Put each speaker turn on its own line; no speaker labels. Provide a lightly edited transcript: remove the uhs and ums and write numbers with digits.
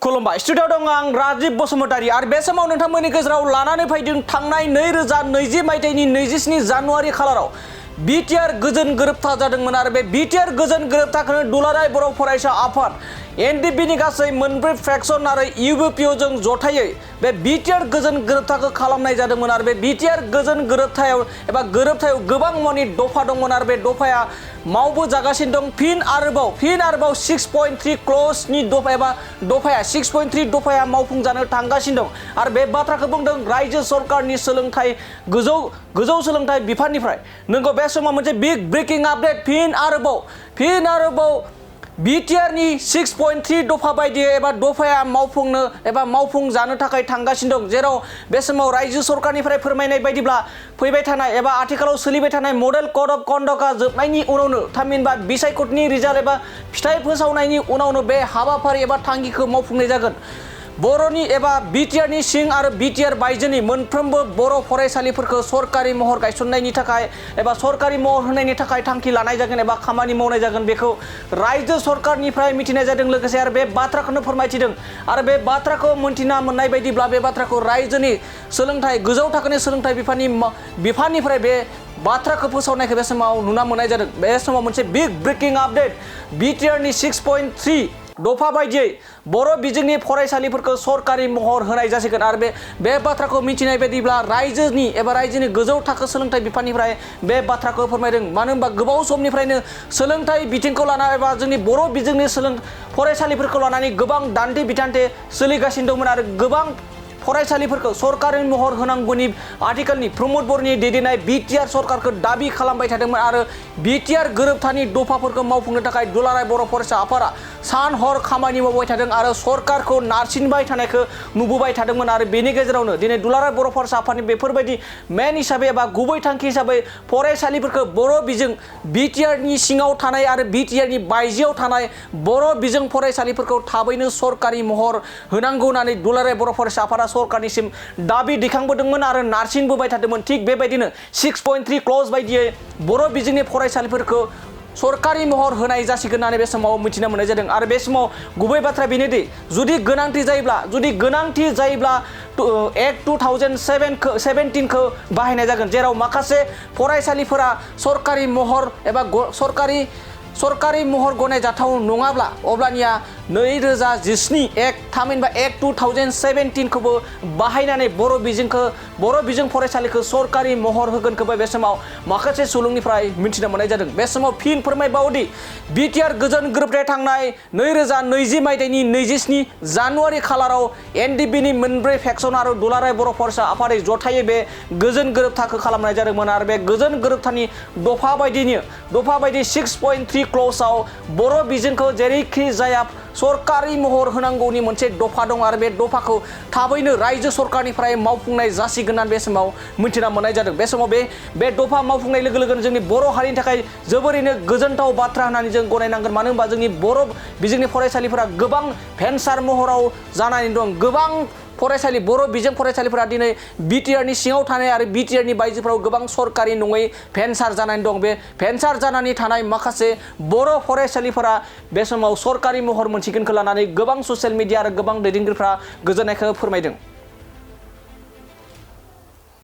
खुलुमबाय स्टुडियाव दं आं राजीव बसुमतारी आरो बे समाव नोंथांमोननि गेजेराव लानानै फैदों थांनाय 2020 मायथाइनि 27 जानुवारि खालाराव बिटिआर गोजोन गोरोबथा जादोंमोन आरो बे बिटिआर गोजोन गोरोबथाखौनो दुलाराय बर' फरायसा आफाद एनडिपिनि गासै मोनब्रै फ्रेक्सन आरो इउबिपिअजों जथायै बे बिटिआर गोजोन गोरोबथाखौ खालामनाय जादोंमोन आरो बे बिटिआर गोजोन गोरोबथायाव गोबां मानि दफा दंमोन आरो बे दफाया मावबोजागासिनो दं फिन आरोबाव 6.3 क्लजनि दफाया 6.3 दफाया मावफुंजानो थांगासिनो दं आरो बे बाथ्राखौ बुंदों रायजो सरकारनि सोलोंथाइ गोजौ सोलोंथाइ बिफाननिफ्राय नोंगौ बे समाव मोनसे बिग ब्रेकिं आपडेट फिन आरोबाव बिटिआरनि 6.3 दफा बायदियै एबा दफाया मावफुंजानो थाखाय थांगासिनो दं जेराव बे समाव रायजो सरकारनिफ्राय फोरमायनाय बायदिब्ला फैबाय थानाय एबा आथिखालाव सोलिबाय थानाय मडेल कड अफ कन्डक्टआ जोबनायनि उनावनो थामहिनबा बिसायख'थिनि रिजाल्ट एबा फिथाइ फोसावनायनि उनावनो बे हाबाफारि एबा थांखिखौ मावफुंनाय जागोन बर'नि एबा बिटिआरनि सिं आरो बिटिआर बायजोनि मोनफ्रोमबो बर' फरायसालिफोरखौ सरकारि महर गायसननायनि थाखाय एबा सरकारि महर होनायनि थाखाय थांखि लानाय जागोन एबा खामानि मावनाय जागोन बेखौ रायजो सरकारनिफ्राय मिथिनाय जादों लोगोसे आरो बे बाथ्राखौनो फोरमायथिदों आरो बे बाथ्राखौ मोनथिना मोननाय बायदिब्ला बे बाथ्राखौ रायजोनि सोलोंथाइ गोजौ थाखोनि सोलोंथाइ बिफाननिफ्राय बे बाथ्राखौ फोसावनायखौ बे समाव नुना मोननाय जादों बे समाव मोनसे बिग ब्रेकिं आपडेट बिटिआरनि 6.3 दफा बायदियै बर' बिजोंनि फरायसालिफोरखौ सरकारि महर होनाय जासिगोन आरो बे बाथ्राखौ मिथिनाय बायदिब्ला रायजोनि गोजौ थाखो सोलोंथाइ बिफाननिफ्राय बे बाथ्राखौ फोरमायदों मानो होनबा गोबाव समनिफ्रायनो सोलोंथाइ बिथिंखौ लाना एबा जोंनि बर' बिजोंनि फरायसालिफोरखौ लानानै गोबां दान्थे बिथान्थे सोलिगासिनो दंमोन आरो गोबां फरायसालिफोरखौ सरकारि महर होनांगौनि आथिखालनि प्रमद बर'नि दैदेननाय बिटिआर सरकारखौ दाबि खालामबाय थादोंमोन आरो बिटिआर गोरोबथानि दफाफोरखौ मावफुंनो थाखाय दुलाराय बर' फरायसा आफादा सान हर खामानि मावबाय थादों आरो सरकारखौ नारसिनबाय थानायखौ नुबोबाय थादोंमोन आरो बेनि गेजेरावनो दिनै दुलाराय बर' फरायसा आफादनि बेफोरबायदि मेन हिसाबै एबा गुबै थांखि हिसाबै फरायसालिफोरखौ बर' बिजों बिटिआरनि सिङाव थानाय आरो बिटिआरनि बायजोआव थानाय बर' बिजों फरायसालिफोरखौ थाबैनो सरकारि महर होनांगौ होननानै दुलाराय बर' फरायसा आफादा सरकारनिसिम दाबि दैखांबोदोंमोन आरो नारसिनबोबाय थादोंमोन थिग बेबायदिनो 6.3 क्लज बायदियै बर' बिजोंनि फरायसालिफोरखौ सरकारि महर होनाय जासिगोन होननानै बे समाव मिथिना मोननाय जादों आरो बे समाव गुबै बाथ्रा बेनोदि जुदि गोनांथि जायोब्ला एक्ट 2017 खौ बाहायनाय जागोन जेराव माखासे फरायसालिफोरा सरकारि महर एबा सरकारि महर गनायजाथाव नङाब्ला अब्लानिया 2017 थामहिनबा एक्ट 2017 खौबो बाहायनानै बर' बिजों फरायसालिखौ सरकारि महर होगोनखौबो बे समाव माखासे सुलुंनिफ्राय मिथिनो मोननाय जादों बे समाव फिन फोरमायबावोदि बिटिआर गोजोन गोरोबथाया थांनाय 2020 मायथाइनि 27 जानुवारि खालाराव एनडिपिनि मोनब्रै फेक्सन आरो दुलाराय बर' फरायसा आफादै जथायै बे गोजोन गोरोबथाखौ खालामनाय जादोंमोन आरो बे गोजोन गोरोबथानि दफा बायदि 6.3 क्लजआव बर' बिजोंखौ जेरैखि जाया सरकारि महर होनांगौनि मोनसे दफा दं आरो बे दफाखौ थाबैनो रायजो सरकारनिफ्राय मावफुंनाय जासिगोन होननानै बे समाव मिथिना मोननाय जादों बे समाव बे दफा मावफुंनाय लोगो लोगोनो जोंनि बर' हारिनि थाखाय जोबोरैनो गोजोनथाव बाथ्रा होननानै जों गनायनांगोन मानो होनबा जोंनि बर' बिजोंनि फरायसालिफोरा गोबां भेन्सार महराव जानानै दं गोबां बर' बिजों फरायसालिफोरा दिनै बिटिआरनि सिङाव थानाय आरो बिटिआरनि बायजोफोराव गोबां सरकारि नङै भेन्सार जानानै दं बे भेन्सार जानानै थानाय माखासे बर' फरायसालिफोरा बे समाव सरकारि महर मोनसिगोनखौ लानानै गोबां ससियेल मिडिया आरो गोबां दैदेनगिरिफ्रा गोजोननायखौ फोरमायदों।